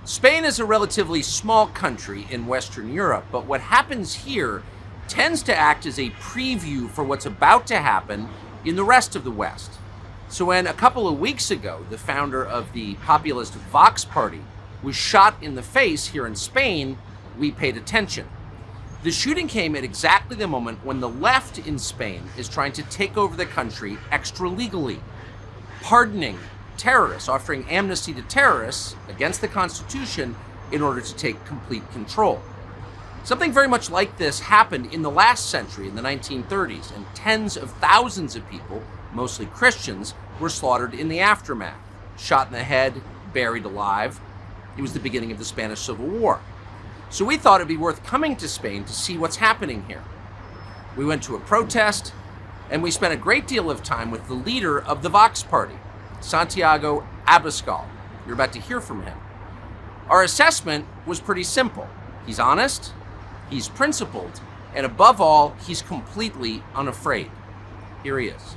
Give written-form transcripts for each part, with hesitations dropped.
Spain is a relatively small country in Western Europe, but what happens here tends to act as a preview for what's about to happen in the rest of the West. So when a couple of weeks ago, the founder of the populist Vox party was shot in the face here in Spain, we paid attention. The shooting came at exactly the moment when the left in Spain is trying to take over the country extra legally, pardoning terrorists, offering amnesty to terrorists against the Constitution in order to take complete control. Something very much like this happened in the last century, in the 1930s, and tens of thousands of people, mostly Christians, were slaughtered in the aftermath, shot in the head, buried alive. It was the beginning of the Spanish Civil War. So we thought it'd be worth coming to Spain to see what's happening here. We went to a protest, and we spent a great deal of time with the leader of the Vox party, Santiago Abascal. You're about to hear from him. Our assessment was pretty simple. He's honest, he's principled, and above all, he's completely unafraid. Here he is.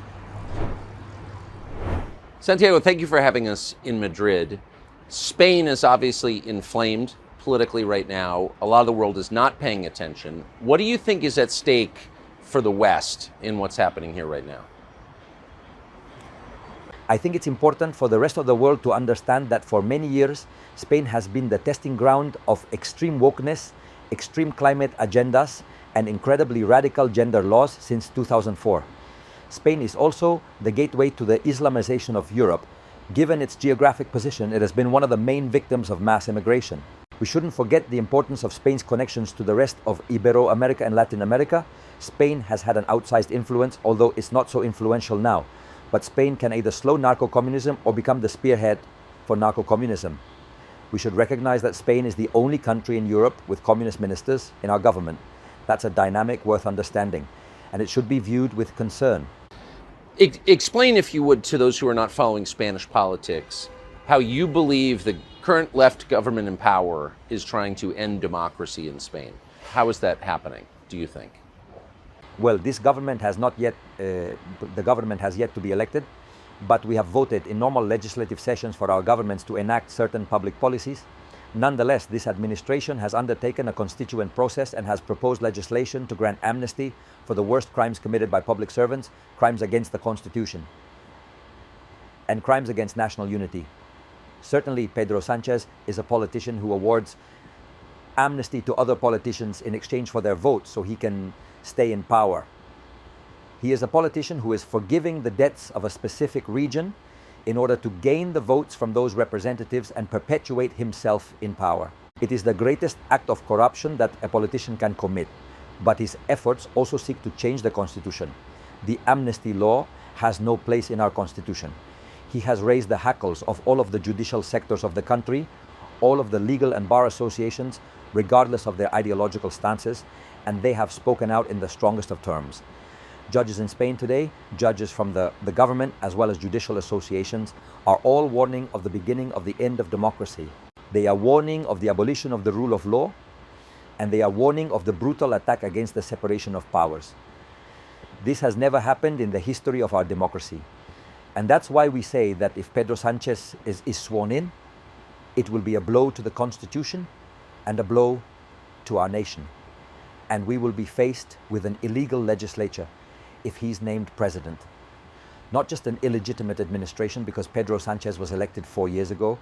Santiago, thank you for having us in Madrid. Spain is obviously inflamed politically right now. A lot of the world is not paying attention. What do you think is at stake for the West in what's happening here right now? I think it's important for the rest of the world to understand that for many years, Spain has been the testing ground of extreme wokeness, extreme climate agendas, and incredibly radical gender laws since 2004. Spain is also the gateway to the Islamization of Europe. Given its geographic position, it has been one of the main victims of mass immigration. We shouldn't forget the importance of Spain's connections to the rest of Ibero-America and Latin America. Spain has had an outsized influence, although it's not so influential now. But Spain can either slow narco-communism or become the spearhead for narco-communism. We should recognize that Spain is the only country in Europe with communist ministers in our government. That's a dynamic worth understanding, and it should be viewed with concern. Explain, if you would, to those who are not following Spanish politics, how you believe the current left government in power is trying to end democracy in Spain. How is that happening, do you think? Well, this government has not yet, the government has yet to be elected, but we have voted in normal legislative sessions for our governments to enact certain public policies. Nonetheless, this administration has undertaken a constituent process and has proposed legislation to grant amnesty for the worst crimes committed by public servants, crimes against the Constitution, and crimes against national unity. Certainly, Pedro Sanchez is a politician who awards amnesty to other politicians in exchange for their votes so he can stay in power. He is a politician who is forgiving the debts of a specific region in order to gain the votes from those representatives and perpetuate himself in power. It is the greatest act of corruption that a politician can commit, but his efforts also seek to change the Constitution. The amnesty law has no place in our Constitution. He has raised the hackles of all of the judicial sectors of the country, all of the legal and bar associations, regardless of their ideological stances, and they have spoken out in the strongest of terms. Judges in Spain today, judges from the government as well as judicial associations, are all warning of the beginning of the end of democracy. They are warning of the abolition of the rule of law, and they are warning of the brutal attack against the separation of powers. This has never happened in the history of our democracy. And that's why we say that if Pedro Sanchez is sworn in, it will be a blow to the Constitution and a blow to our nation. And we will be faced with an illegal legislature if he's named president. Not just an illegitimate administration, because Pedro Sanchez was elected 4 years ago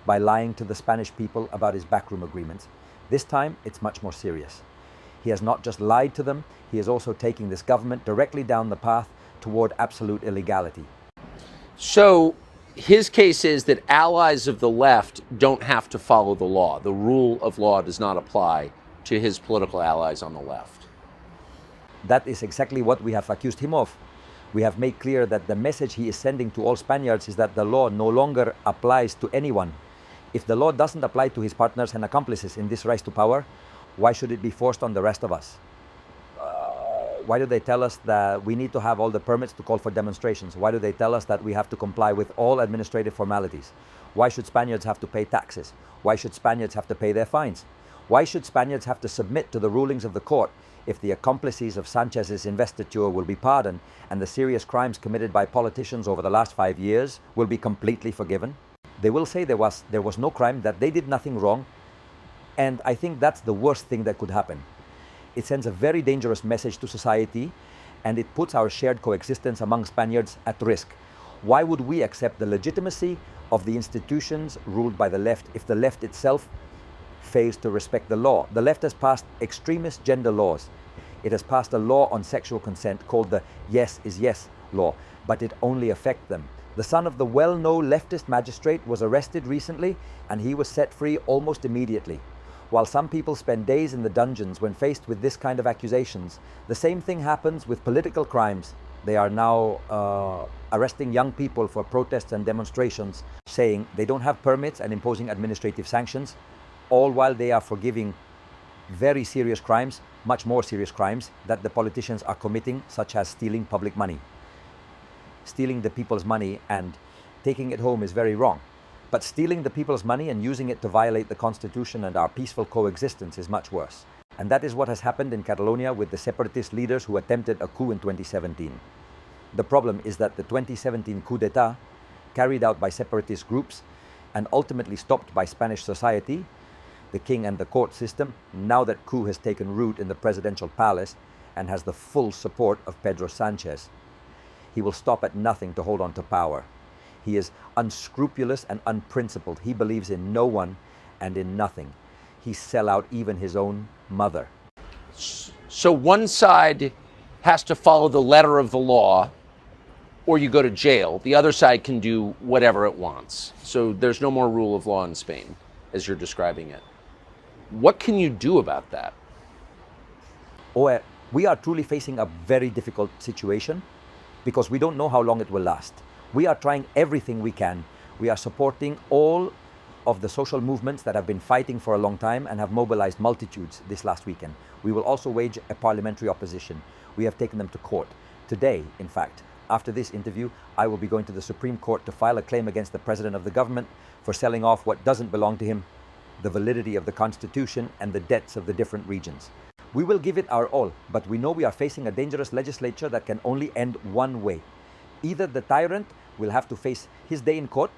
by lying to the Spanish people about his backroom agreements. This time, it's much more serious. He has not just lied to them, he is also taking this government directly down the path toward absolute illegality. So his case is that allies of the left don't have to follow the law. The rule of law does not apply to his political allies on the left. That is exactly what we have accused him of. We have made clear that the message he is sending to all Spaniards is that the law no longer applies to anyone. If the law doesn't apply to his partners and accomplices in this rise to power, why should it be forced on the rest of us? Why do they tell us that we need to have all the permits to call for demonstrations? Why do they tell us that we have to comply with all administrative formalities? Why should Spaniards have to pay taxes? Why should Spaniards have to pay their fines? Why should Spaniards have to submit to the rulings of the court if the accomplices of Sanchez's investiture will be pardoned and the serious crimes committed by politicians over the last 5 years will be completely forgiven? They will say there was no crime, that they did nothing wrong, and I think that's the worst thing that could happen. It sends a very dangerous message to society, and it puts our shared coexistence among Spaniards at risk. Why would we accept the legitimacy of the institutions ruled by the left if the left itself fails to respect the law? The left has passed extremist gender laws. It has passed a law on sexual consent called the yes is yes law, but it only affects them. The son of the well-known leftist magistrate was arrested recently, and he was set free almost immediately. While some people spend days in the dungeons when faced with this kind of accusations, the same thing happens with political crimes. They are now arresting young people for protests and demonstrations, saying they don't have permits and imposing administrative sanctions, all while they are forgiving very serious crimes, much more serious crimes, that the politicians are committing, such as stealing public money. Stealing the people's money and taking it home is very wrong. But stealing the people's money and using it to violate the Constitution and our peaceful coexistence is much worse. And that is what has happened in Catalonia with the separatist leaders who attempted a coup in 2017. The problem is that the 2017 coup d'etat, carried out by separatist groups and ultimately stopped by Spanish society, the king and the court system, now that coup has taken root in the presidential palace and has the full support of Pedro Sanchez. He will stop at nothing to hold on to power. He is unscrupulous and unprincipled. He believes in no one and in nothing. He sell out even his own mother. So one side has to follow the letter of the law, or you go to jail. The other side can do whatever it wants. So there's no more rule of law in Spain, as you're describing it. What can you do about that? We are truly facing a very difficult situation because we don't know how long it will last. We are trying everything we can. We are supporting all of the social movements that have been fighting for a long time and have mobilized multitudes this last weekend. We will also wage a parliamentary opposition. We have taken them to court. Today, in fact, after this interview, I will be going to the Supreme Court to file a claim against the President of the government for selling off what doesn't belong to him, the validity of the Constitution and the debts of the different regions. We will give it our all, but we know we are facing a dangerous legislature that can only end one way. Either the tyrant will have to face his day in court,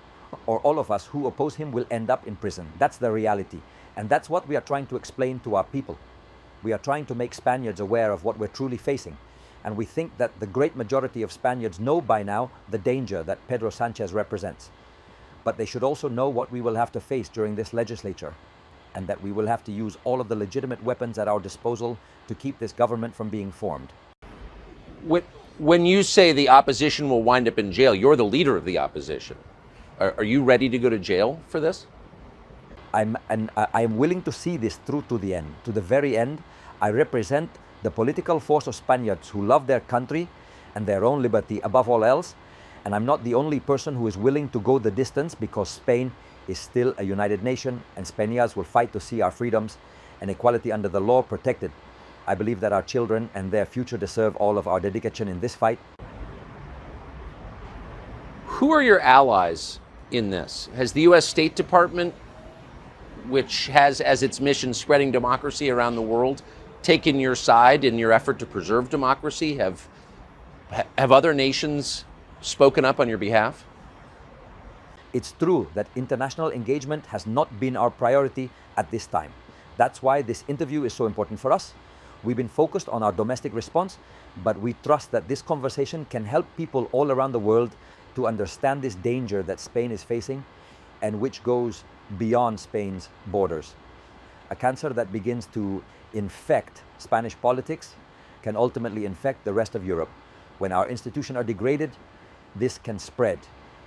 or all of us who oppose him will end up in prison. That's the reality. And that's what we are trying to explain to our people. We are trying to make Spaniards aware of what we're truly facing. And we think that the great majority of Spaniards know by now the danger that Pedro Sanchez represents. But they should also know what we will have to face during this legislature, and that we will have to use all of the legitimate weapons at our disposal to keep this government from being formed. When you say the opposition will wind up in jail, you're the leader of the opposition. Are you ready to go to jail for this? I'm willing to see this through to the end. To the very end, I represent the political force of Spaniards who love their country and their own liberty above all else. And I'm not the only person who is willing to go the distance, because Spain is still a united nation and Spaniards will fight to see our freedoms and equality under the law protected. I believe that our children and their future deserve all of our dedication in this fight. Who are your allies in this? Has the U.S. State Department, which has as its mission spreading democracy around the world, taken your side in your effort to preserve democracy? Have other nations spoken up on your behalf? It's true that international engagement has not been our priority at this time. That's why this interview is so important for us. We've been focused on our domestic response, but we trust that this conversation can help people all around the world to understand this danger that Spain is facing and which goes beyond Spain's borders. A cancer that begins to infect Spanish politics can ultimately infect the rest of Europe. When our institutions are degraded, this can spread.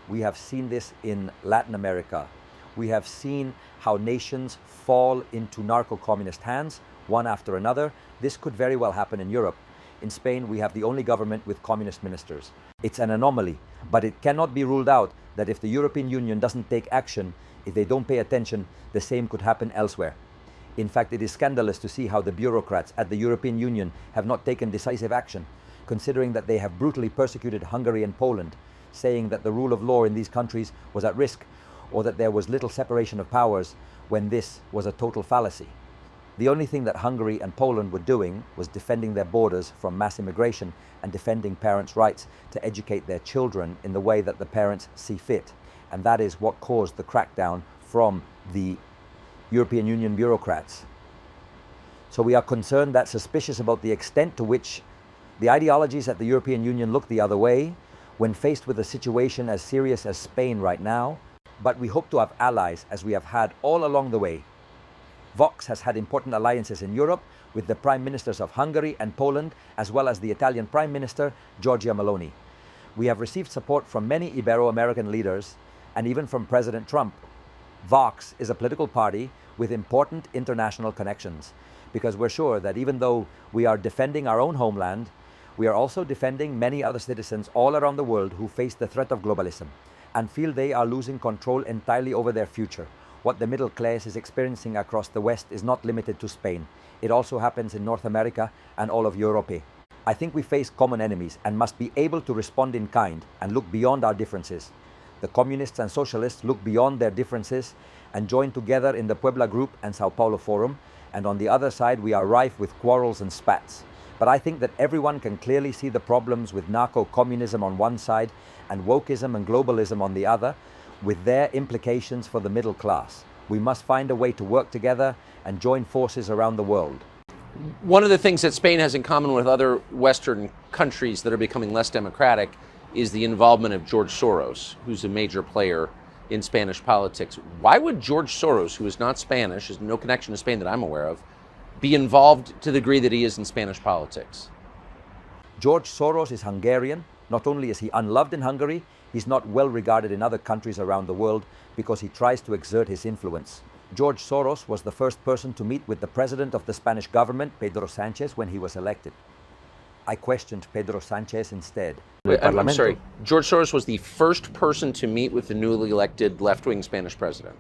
We have seen this in Latin America. We have seen how nations fall into narco-communist hands, one after another. This could very well happen in Europe. In Spain, we have the only government with communist ministers. It's an anomaly, but it cannot be ruled out that if the European Union doesn't take action, if they don't pay attention, the same could happen elsewhere. In fact, it is scandalous to see how the bureaucrats at the European Union have not taken decisive action, considering that they have brutally persecuted Hungary and Poland, saying that the rule of law in these countries was at risk, or that there was little separation of powers, when this was a total fallacy. The only thing that Hungary and Poland were doing was defending their borders from mass immigration and defending parents' rights to educate their children in the way that the parents see fit. and that is what caused the crackdown from the European Union bureaucrats. So we are concerned, that suspicious about the extent to which the ideologies at the European Union look the other way when faced with a situation as serious as Spain right now. But we hope to have allies, as we have had all along the way. Vox has had important alliances in Europe with the prime ministers of Hungary and Poland, as well as the Italian Prime Minister, Giorgia Meloni. We have received support from many Ibero-American leaders and even from President Trump. Vox is a political party with important international connections, because we're sure that even though we are defending our own homeland, we are also defending many other citizens all around the world who face the threat of globalism and feel they are losing control entirely over their future. What the middle class is experiencing across the West is not limited to Spain. It also happens in North America and all of Europe. I think we face common enemies and must be able to respond in kind and look beyond our differences. The communists and socialists look beyond their differences and join together in the Puebla Group and Sao Paulo Forum, and on the other side we are rife with quarrels and spats. But I think that everyone can clearly see the problems with narco-communism on one side and wokeism and globalism on the other, with their implications for the middle class. We must find a way to work together and join forces around the world. One of the things that Spain has in common with other Western countries that are becoming less democratic is the involvement of George Soros, who's a major player in Spanish politics. Why would George Soros, who is not Spanish, has no connection to Spain that I'm aware of, be involved to the degree that he is in Spanish politics? George Soros is Hungarian. Not only is he unloved in Hungary, he's not well regarded in other countries around the world because he tries to exert his influence. George Soros was the first person to meet with the president of the Spanish government, Pedro Sanchez, when he was elected. I questioned Pedro Sanchez instead. I'm sorry, George Soros was the first person to meet with the newly elected left-wing Spanish president.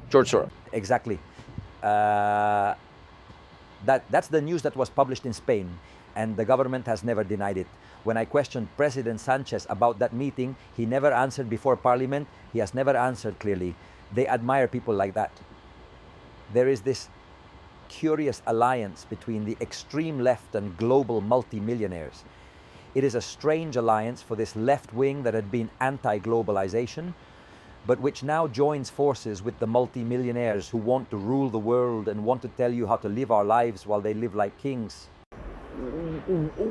George Soros. Exactly. That's the news that was published in Spain, and the government has never denied it. When I questioned President Sanchez about that meeting, he never answered before Parliament. He has never answered clearly. They admire people like that. There is this curious alliance between the extreme left and global multimillionaires. It is a strange alliance for this left wing that had been anti-globalization, but which now joins forces with the multimillionaires who want to rule the world and want to tell you how to live our lives while they live like kings.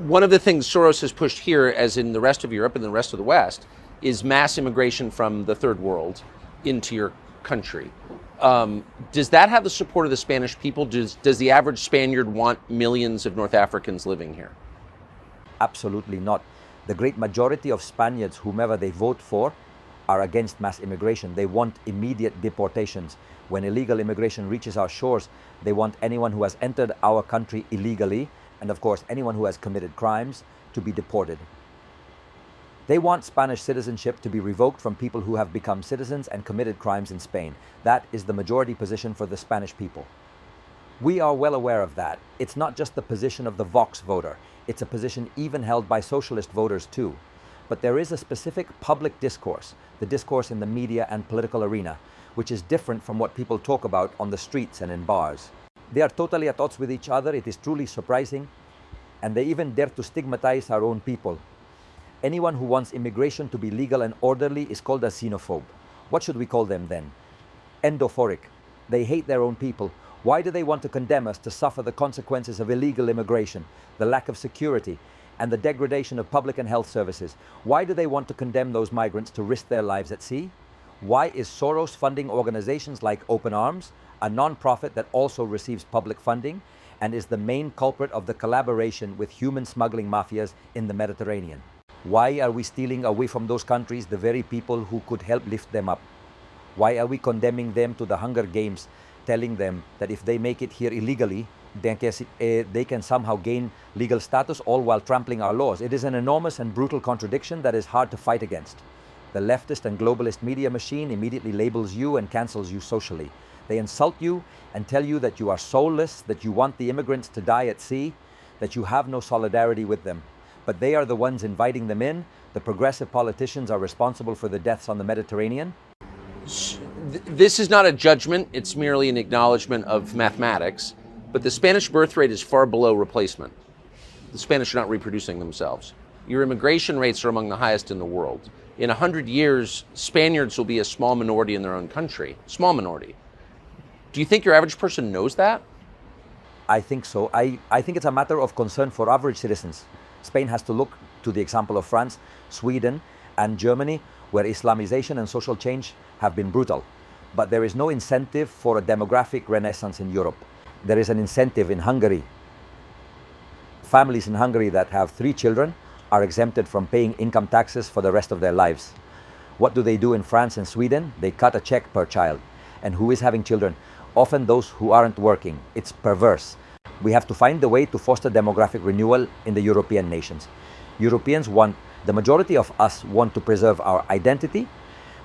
One of the things Soros has pushed here, as in the rest of Europe and the rest of the West, is mass immigration from the third world into your country. Does that have the support of the Spanish people? Does the average Spaniard want millions of North Africans living here? Absolutely not. The great majority of Spaniards, whomever they vote for, are against mass immigration. They want immediate deportations. When illegal immigration reaches our shores, they want anyone who has entered our country illegally, and of course anyone who has committed crimes, to be deported. They want Spanish citizenship to be revoked from people who have become citizens and committed crimes in Spain. That is the majority position for the Spanish people. We are well aware of that. It's not just the position of the Vox voter. It's a position even held by socialist voters too. But there is a specific public discourse, the discourse in the media and political arena, which is different from what people talk about on the streets and in bars. They are totally at odds with each other. It is truly surprising. And they even dare to stigmatize our own people. Anyone who wants immigration to be legal and orderly is called a xenophobe. What should we call them then? Endophoric. They hate their own people. Why do they want to condemn us to suffer the consequences of illegal immigration, the lack of security, and the degradation of public and health services? Why do they want to condemn those migrants to risk their lives at sea? Why is Soros funding organizations like Open Arms, a non-profit that also receives public funding and is the main culprit of the collaboration with human smuggling mafias in the Mediterranean? Why are we stealing away from those countries the very people who could help lift them up? Why are we condemning them to the Hunger Games, telling them that if they make it here illegally, they can somehow gain legal status, all while trampling our laws? It is an enormous and brutal contradiction that is hard to fight against. The leftist and globalist media machine immediately labels you and cancels you socially. They insult you and tell you that you are soulless, that you want the immigrants to die at sea, that you have no solidarity with them. But they are the ones inviting them in. The progressive politicians are responsible for the deaths on the Mediterranean. This is not a judgment, it's merely an acknowledgement of mathematics, but the Spanish birth rate is far below replacement. The Spanish are not reproducing themselves. Your immigration rates are among the highest in the world. in 100 years, Spaniards will be a small minority in their own country. Small minority. Do you think your average person knows that? I think so. I think it's a matter of concern for average citizens. Spain has to look to the example of France, Sweden, and Germany, where Islamization and social change have been brutal. But there is no incentive for a demographic renaissance in Europe. There is an incentive in Hungary. Families in Hungary that have 3 children are exempted from paying income taxes for the rest of their lives. What do they do in France and Sweden? They cut a check per child. And who is having children? Often those who aren't working. It's perverse. We have to find a way to foster demographic renewal in the European nations. Europeans want, the majority of us want to preserve our identity.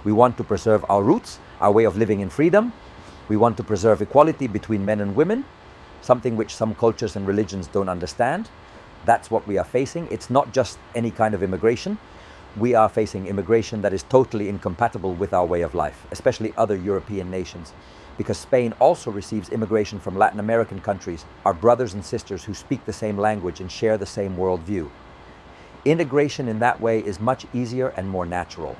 We want to preserve our roots, our way of living in freedom. We want to preserve equality between men and women, something which some cultures and religions don't understand. That's what we are facing. It's not just any kind of immigration. We are facing immigration that is totally incompatible with our way of life, especially other European nations. Because Spain also receives immigration from Latin American countries, our brothers and sisters who speak the same language and share the same worldview. Integration in that way is much easier and more natural.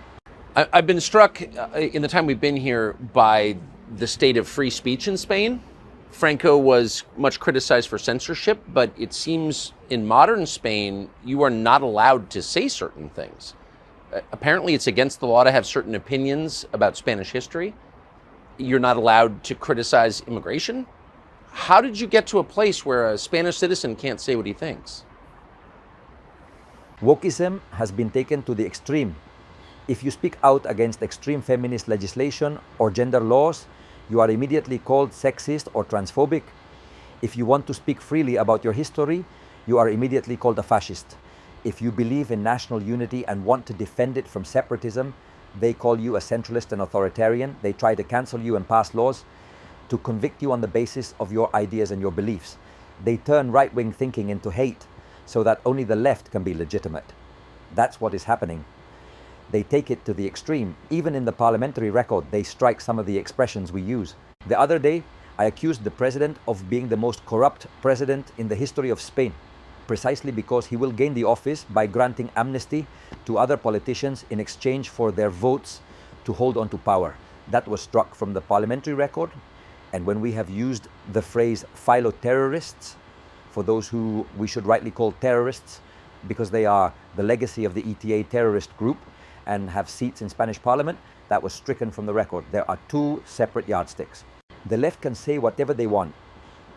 I've been struck in the time we've been here by the state of free speech in Spain. Franco was much criticized for censorship, but it seems in modern Spain, you are not allowed to say certain things. Apparently, it's against the law to have certain opinions about Spanish history. You're not allowed to criticize immigration. How did you get to a place where a Spanish citizen can't say what he thinks? Wokeism has been taken to the extreme. If you speak out against extreme feminist legislation or gender laws, you are immediately called sexist or transphobic. If you want to speak freely about your history, you are immediately called a fascist. If you believe in national unity and want to defend it from separatism, they call you a centralist and authoritarian. They try to cancel you and pass laws to convict you on the basis of your ideas and your beliefs. They turn right-wing thinking into hate so that only the left can be legitimate. That's what is happening. They take it to the extreme. Even in the parliamentary record, they strike some of the expressions we use. The other day, I accused the president of being the most corrupt president in the history of Spain, precisely because he will gain the office by granting amnesty to other politicians in exchange for their votes to hold on to power. That was struck from the parliamentary record. And when we have used the phrase philo-terrorists, for those who we should rightly call terrorists, because they are the legacy of the ETA terrorist group and have seats in Spanish parliament, that was stricken from the record. There are 2 separate yardsticks. The left can say whatever they want.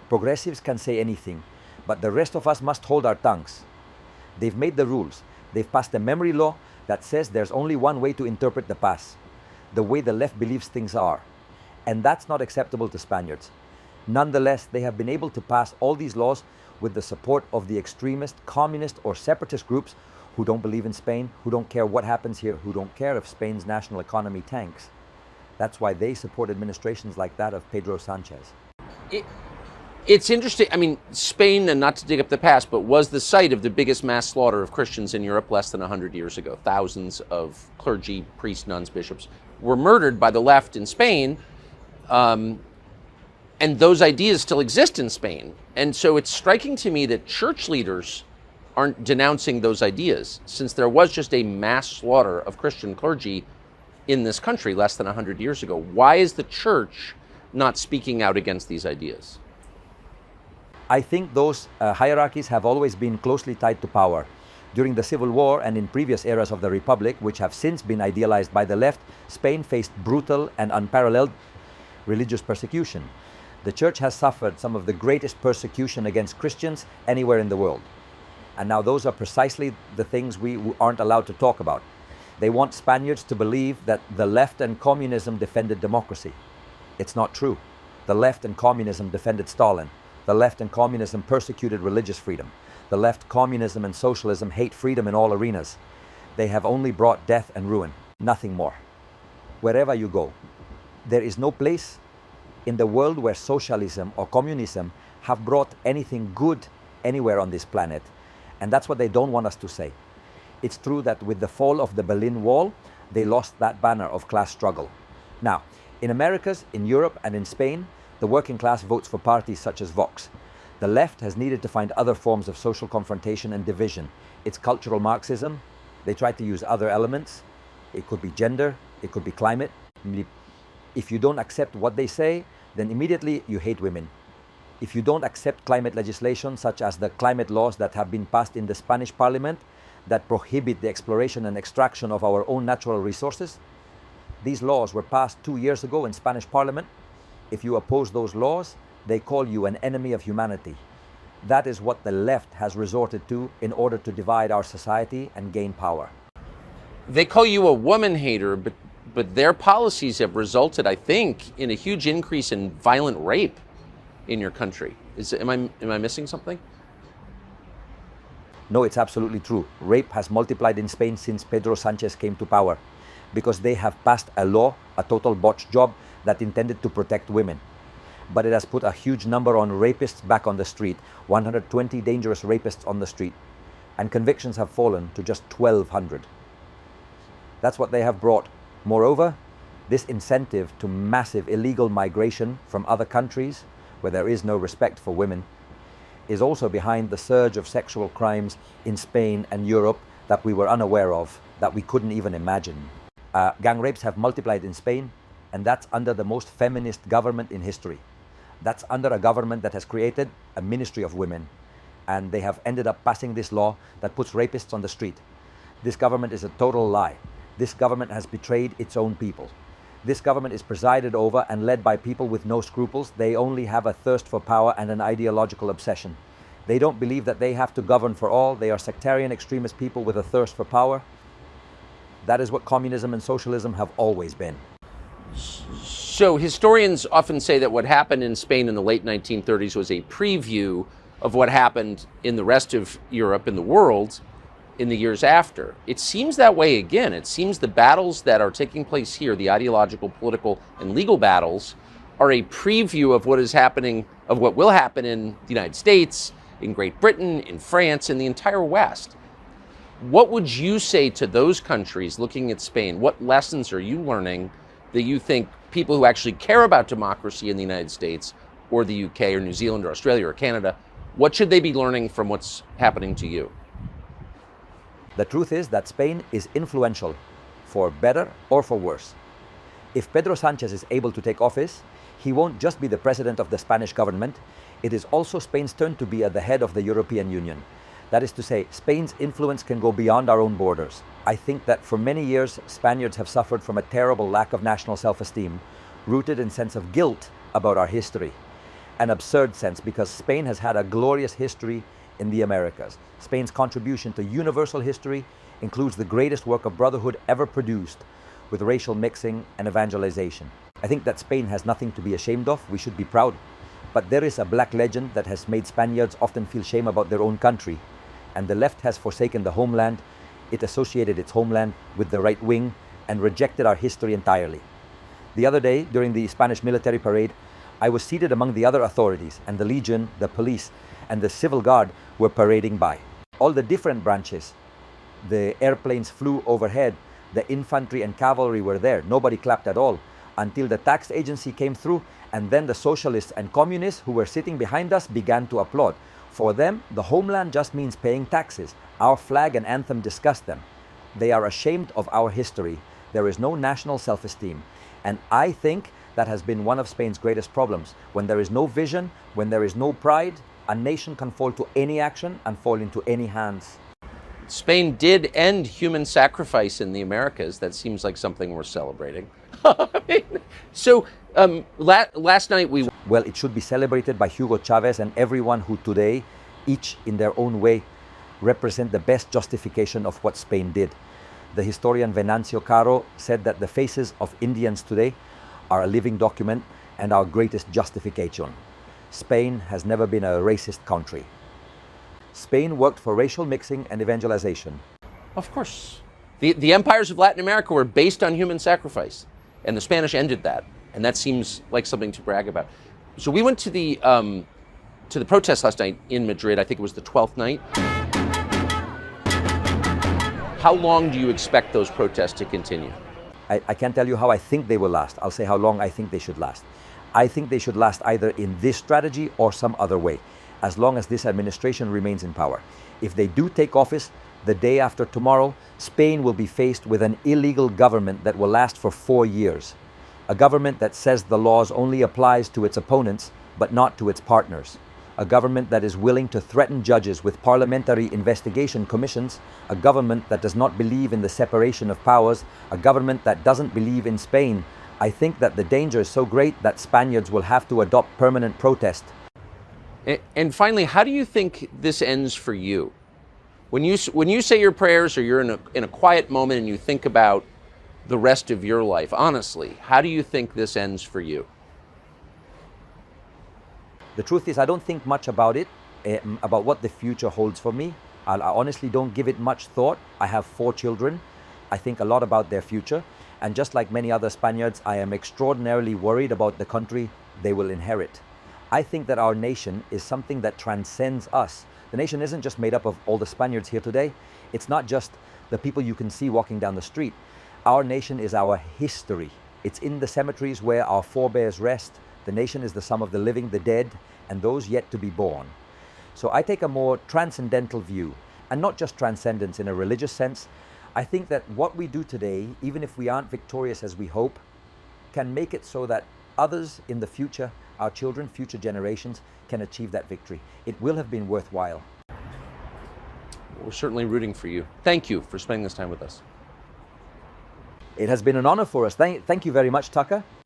Progressives can say anything. But the rest of us must hold our tongues. They've made the rules. They've passed a memory law that says there's only one way to interpret the past, the way the left believes things are. And that's not acceptable to Spaniards. Nonetheless, they have been able to pass all these laws with the support of the extremist, communist, or separatist groups who don't believe in Spain, who don't care what happens here, who don't care if Spain's national economy tanks. That's why they support administrations like that of Pedro Sanchez. It's interesting. I mean, Spain, and not to dig up the past, but was the site of the biggest mass slaughter of Christians in Europe less than 100 years ago. Thousands of clergy, priests, nuns, bishops were murdered by the left in Spain. And those ideas still exist in Spain. And so it's striking to me that church leaders aren't denouncing those ideas, since there was just a mass slaughter of Christian clergy in this country less than 100 years ago. Why is the church not speaking out against these ideas? I think those hierarchies have always been closely tied to power. During the Civil War and in previous eras of the Republic, which have since been idealized by the left, Spain faced brutal and unparalleled religious persecution. The church has suffered some of the greatest persecution against Christians anywhere in the world. And now those are precisely the things we aren't allowed to talk about. They want Spaniards to believe that the left and communism defended democracy. It's not true. The left and communism defended Stalin. The left and communism persecuted religious freedom. The left, communism, and socialism hate freedom in all arenas. They have only brought death and ruin, nothing more. Wherever you go, there is no place in the world where socialism or communism have brought anything good anywhere on this planet. And that's what they don't want us to say. It's true that with the fall of the Berlin Wall, they lost that banner of class struggle. Now, in Americas, in Europe, and in Spain, the working class votes for parties such as Vox. The left has needed to find other forms of social confrontation and division. It's cultural Marxism. They try to use other elements. it could be gender, it could be climate. If you don't accept what they say, then immediately you hate women. If you don't accept climate legislation, such as the climate laws that have been passed in the Spanish Parliament that prohibit the exploration and extraction of our own natural resources, these laws were passed 2 years ago in Spanish Parliament. If you oppose those laws, they call you an enemy of humanity. That is what the left has resorted to in order to divide our society and gain power. They call you a woman hater, but their policies have resulted, I think, in a huge increase in violent rape in your country. Am I missing something? No, it's absolutely true. Rape has multiplied in Spain since Pedro Sanchez came to power, because they have passed a law, a total botched job, that intended to protect women. But it has put a huge number on rapists back on the street, 120 dangerous rapists on the street, and convictions have fallen to just 1,200. That's what they have brought. Moreover, this incentive to massive illegal migration from other countries where there is no respect for women is also behind the surge of sexual crimes in Spain and Europe that we were unaware of, that we couldn't even imagine. Gang rapes have multiplied in Spain, and that's under the most feminist government in history. That's under a government that has created a ministry of women, and they have ended up passing this law that puts rapists on the street. This government is a total lie. This government has betrayed its own people. This government is presided over and led by people with no scruples. They only have a thirst for power and an ideological obsession. They don't believe that they have to govern for all. They are sectarian extremist people with a thirst for power. That is what communism and socialism have always been. So historians often say that what happened in Spain in the late 1930s was a preview of what happened in the rest of Europe and the world in the years after. It seems that way again. It seems the battles that are taking place here, the ideological, political, and legal battles, are a preview of what is happening, of what will happen in the United States, in Great Britain, in France, in the entire West. What would you say to those countries looking at Spain? What lessons are you learning that you think people who actually care about democracy in the United States or the UK or New Zealand or Australia or Canada, what should they be learning from what's happening to you? The truth is that Spain is influential, for better or for worse. If Pedro Sanchez is able to take office, he won't just be the president of the Spanish government, it is also Spain's turn to be at the head of the European Union. That is to say, Spain's influence can go beyond our own borders. I think that for many years, Spaniards have suffered from a terrible lack of national self-esteem, rooted in a sense of guilt about our history. An absurd sense, because Spain has had a glorious history in the Americas. Spain's contribution to universal history includes the greatest work of brotherhood ever produced, with racial mixing and evangelization. I think that Spain has nothing to be ashamed of. We should be proud. But there is a black legend that has made Spaniards often feel shame about their own country. And the left has forsaken the homeland. It associated its homeland with the right wing and rejected our history entirely. The other day, during the Spanish military parade, I was seated among the other authorities, and the Legion, the police, and the civil guard were parading by. All the different branches. The airplanes flew overhead. The infantry and cavalry were there. Nobody clapped at all, until the tax agency came through, and then the socialists and communists who were sitting behind us began to applaud. For them, the homeland just means paying taxes. Our flag and anthem disgust them. They are ashamed of our history. There is no national self-esteem. And I think that has been one of Spain's greatest problems. When there is no vision, when there is no pride, a nation can fall to any action and fall into any hands. Spain did end human sacrifice in the Americas. That seems like something we're celebrating. So last night we... Well, it should be celebrated by Hugo Chavez and everyone who today, each in their own way, represent the best justification of what Spain did. The historian Venancio Caro said that the faces of Indians today are a living document and our greatest justification. Spain has never been a racist country. Spain worked for racial mixing and evangelization. Of course. The empires of Latin America were based on human sacrifice, and the Spanish ended that, and that seems like something to brag about. So we went to the protest last night in Madrid. I think it was the 12th night. How long do you expect those protests to continue? I can't tell you how I think they will last. I'll say how long I think they should last. I think they should last either in this strategy or some other way, as long as this administration remains in power. If they do take office, the day after tomorrow, Spain will be faced with an illegal government that will last for 4 years. A government that says the laws only applies to its opponents, but not to its partners. A government that is willing to threaten judges with parliamentary investigation commissions. A government that does not believe in the separation of powers. A government that doesn't believe in Spain. I think that the danger is so great that Spaniards will have to adopt permanent protest. And finally, how do you think this ends for you? When you say your prayers, or you're in a quiet moment and you think about the rest of your life, honestly, how do you think this ends for you? The truth is, I don't think much about it, about what the future holds for me. I honestly don't give it much thought. I have 4 children. I think a lot about their future. And just like many other Spaniards, I am extraordinarily worried about the country they will inherit. I think that our nation is something that transcends us. The nation isn't just made up of all the Spaniards here today. It's not just the people you can see walking down the street. Our nation is our history. It's in the cemeteries where our forebears rest. The nation is the sum of the living, the dead, and those yet to be born. So I take a more transcendental view, and not just transcendence in a religious sense. I think that what we do today, even if we aren't victorious as we hope, can make it so that others in the future, our children, future generations, can achieve that victory. It will have been worthwhile. We're certainly rooting for you. Thank you for spending this time with us. It has been an honor for us. Thank you very much, Tucker.